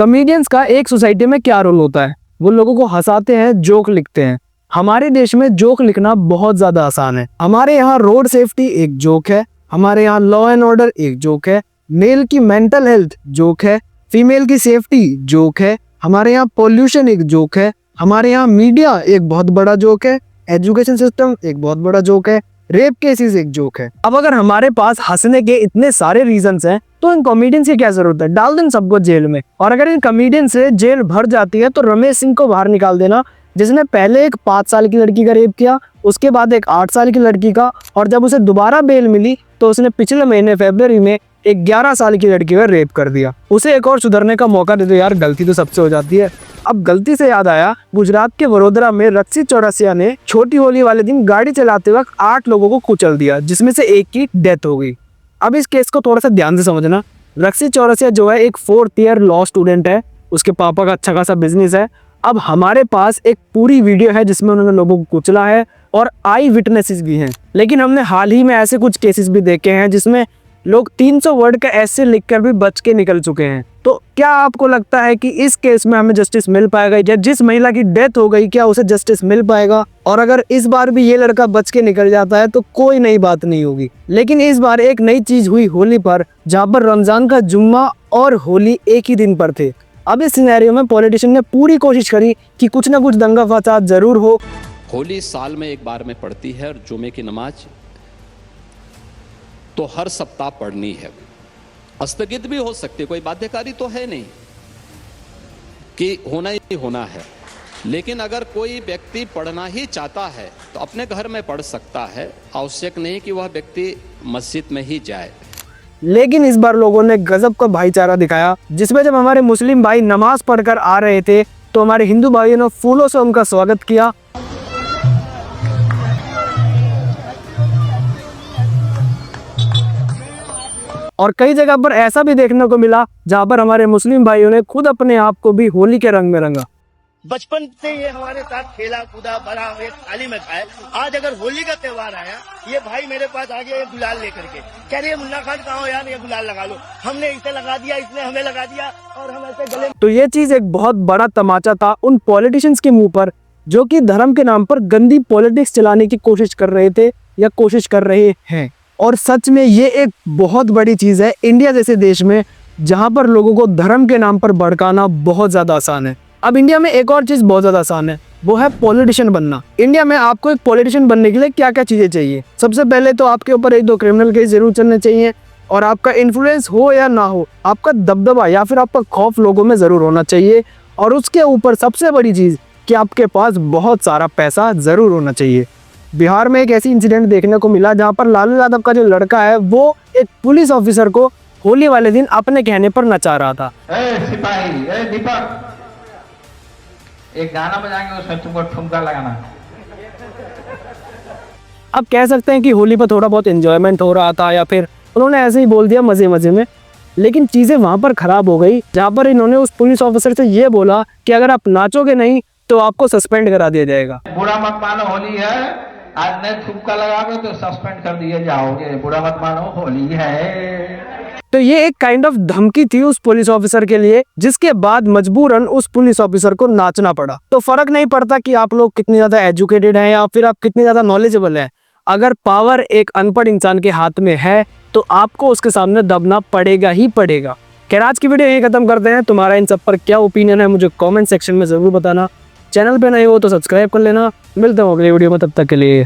Comedians का एक society में क्या रोल होता है? वो लोगों को हंसाते हैं, जोक लिखते हैं। हमारे देश में जोक लिखना बहुत ज्यादा आसान है। हमारे यहाँ रोड सेफ्टी एक जोक है, हमारे यहाँ लॉ एंड ऑर्डर एक जोक है, मेल की मेंटल हेल्थ जोक है, फीमेल की सेफ्टी जोक है, हमारे यहाँ पोल्यूशन एक जोक है, हमारे यहाँ मीडिया एक बहुत बड़ा जोक है, एजुकेशन सिस्टम एक बहुत बड़ा जोक है, रेप केसेस एक जोक है। अब अगर हमारे पास हंसने के इतने सारे रीजंस हैं तो इन कॉमेडियंस की क्या जरूरत है? डाल दें सबको जेल में। और अगर इन कॉमेडियन से जेल भर जाती है तो रमेश सिंह को बाहर निकाल देना, जिसने पहले एक 5 साल की लड़की का रेप किया, उसके बाद एक 8 साल की लड़की का, और जब उसे दोबारा बेल मिली तो उसने पिछले महीने फरवरी में एक 11 साल की लड़की का रेप कर दिया। उसे एक और सुधरने का मौका दे दो यार, गलती तो सबसे हो जाती है। अब गलती से याद आया, गुजरात के वडोदरा में रक्षित चौरसिया ने छोटी होली वाले दिन गाड़ी चलाते वक्त 8 लोगों को कुचल दिया, जिसमें से एक की डेथ हो गई। अब इस केस को थोड़ा सा ध्यान से समझना। रक्षित चौरसिया जो है एक 4th ईयर लॉ स्टूडेंट है, उसके पापा का अच्छा खासा बिजनेस है। अब हमारे पास एक पूरी वीडियो है जिसमें उन्होंने लोगों को कुचला है और आई विटनेसेस भी हैं। लेकिन हमने हाल ही में ऐसे कुछ केसेस भी देखे हैं जिसमें लोग 300 वर्ड का ऐसे लिखकर भी बच के निकल चुके हैं। तो क्या आपको लगता है कि इस केस में हमें जस्टिस मिल पाएगा, या जिस महिला की डेथ हो गई क्या उसे जस्टिस मिल पाएगा? और अगर इस बार भी ये लड़का बच के निकल जाता है तो कोई नई बात नहीं होगी। लेकिन इस बार एक नई चीज हुई होली पर, जहाँ पर रमजान का जुम्मा और होली एक ही दिन पर थे। अब इस सिनेरियो में पॉलिटिशियन ने पूरी कोशिश करी कि कुछ ना कुछ दंगा फसाद जरूर हो। होली साल में एक बार में पड़ती है और जुमे की नमाज तो हर सप्ताह पढ़नी है। स्थगित भी हो सकती है, कोई बाध्यकारी तो है नहीं कि होना ही होना है। लेकिन अगर कोई व्यक्ति पढ़ना ही चाहता है तो अपने घर में पढ़ सकता है, आवश्यक नहीं कि वह व्यक्ति मस्जिद में ही जाए। लेकिन इस बार लोगों ने गजब का भाईचारा दिखाया, जिसमें जब हमारे मुस्लिम भाई नमाज पढ़कर आ रहे थे तो हमारे हिंदू भाइयों ने फूलों से उनका स्वागत किया। और कई जगह पर ऐसा भी देखने को मिला जहां पर हमारे मुस्लिम भाइयों ने खुद अपने आप को भी होली के रंग में रंगा। बचपन से ये हमारे साथ खेला कूदा बड़ा, एक थाली में खाए। आज अगर होली का त्योहार आया, ये भाई मेरे पास आ गया ये गुलाल लेकर के, कह रहे मुन्ना खान कहाँ हो यार, ये गुलाल लगा लो। हमने इसे लगा दिया, इसने हमें लगा दिया, और हम ऐसे गले। तो ये चीज एक बहुत बड़ा तमाचा था उन पॉलिटिशियंस के मुंह पर, जो कि धर्म के नाम पर गंदी पॉलिटिक्स चलाने की कोशिश कर रहे थे या कोशिश कर रहे हैं। और सच में ये एक बहुत बड़ी चीज है इंडिया जैसे देश में, जहां पर लोगों को धर्म के नाम पर भड़काना बहुत ज्यादा आसान है। अब इंडिया में एक और चीज बहुत ज्यादा आसान है, वो है पॉलिटिशियन बनना। इंडिया में आपको एक पॉलिटिशियन बनने के लिए क्या क्या चीजें चाहिए? सबसे पहले तो आपके ऊपर 1-2 क्रिमिनल केस जरूर चलने चाहिए, और आपका इन्फ्लुएंस हो या ना हो, आपका दबदबा या फिर आपका खौफ लोगों में जरूर होना चाहिए। और उसके ऊपर सबसे बड़ी चीज कि आपके पास बहुत सारा पैसा जरूर होना चाहिए। बिहार में एक ऐसी इंसिडेंट देखने को मिला जहां पर लालू यादव का जो लड़का है वो एक पुलिस ऑफिसर को होली वाले दिन अपने कहने पर नचा रहा था। सिपाही, दीपक, एक गाना बजाएंगे, उसमें तुमको ठुमका लगाना। अब कह सकते हैं कि होली पर थोड़ा बहुत एंजॉयमेंट हो रहा था, या फिर उन्होंने ऐसे ही बोल दिया मजे मजे में। लेकिन चीजें वहां पर खराब हो गई, जहां पर इन्होंने उस पुलिस ऑफिसर से ये बोला कि अगर आप नाचोगे नहीं तो आपको सस्पेंड करा दिया जाएगा। बुरा मत मानो, होली है, आज नहीं ठुमका लगाओगे तो सस्पेंड कर दिए जाओगे। बुरा मत मानो, होली है। तो ये एक काइंड ऑफ धमकी थी उस पुलिस ऑफिसर के लिए, जिसके बाद मजबूरन उस पुलिस ऑफिसर को नाचना पड़ा। तो फर्क नहीं पड़ता कि आप लोग कितनी ज्यादा एजुकेटेड हैं या फिर आप कितनी ज्यादा नॉलेजेबल हैं, अगर पावर एक अनपढ़ इंसान के हाथ में है तो आपको उसके सामने दबना पड़ेगा ही पड़ेगा। खैर, आज की वीडियो यही खत्म करते हैं। तुम्हारा इन सब पर क्या ओपिनियन है मुझे कॉमेंट सेक्शन में जरूर बताना। चैनल पे नए हो तो सब्सक्राइब कर लेना। मिलते हैं अगले वीडियो में, तब तक के लिए।